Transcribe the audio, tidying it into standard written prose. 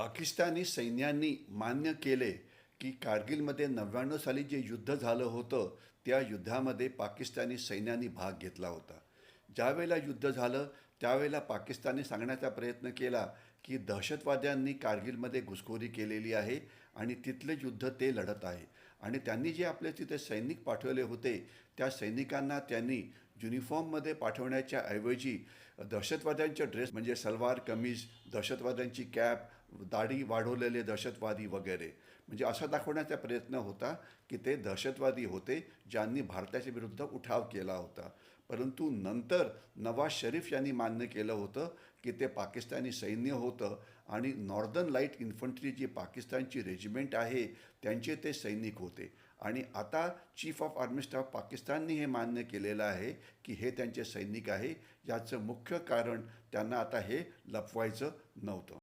पाकिस्तानी सैन्यांनी मान्य केले की कारगिलमध्ये 99 साली जे युद्ध झालं होतं त्या युद्धामध्ये पाकिस्तानी सैन्यांनी भाग घेतला होता. ज्यावेळेला युद्ध झालं त्यावेळेला पाकिस्तानने सांगण्याचा प्रयत्न केला की दहशतवाद्यांनी कारगिलमध्ये घुसखोरी केलेली आहे आणि तिथले युद्ध ते लढत आहे. आणि त्यांनी जे आपले तिथे सैनिक पाठवले होते त्या सैनिकांना त्यांनी युनिफॉर्ममध्ये पाठवण्याच्या ऐवजी दहशतवाद्यांचे ड्रेस म्हणजे सलवार कमीज, दहशतवाद्यांची कॅप, दाढी वाढवलेले दहशतवादी वगैरे, म्हणजे असा दाखवण्याचा प्रयत्न होता की ते दहशतवादी होते ज्यांनी भारताच्या विरुद्ध उठाव केला होता. परंतु नंतर नवाज शरीफ यांनी मान्य केलं होतं की ते पाकिस्तानी सैन्य होतं आणि नॉर्दर्न लाईट इन्फंट्री जी पाकिस्तानची रेजिमेंट आहे त्यांचे ते सैनिक होते. आणि आता चीफ ऑफ आर्मी स्टाफ पाकिस्तानने हे मान्य केलेलं आहे की हे त्यांचे सैनिक आहे. याचं मुख्य कारण त्यांना आता हे लपवायचं नव्हतं.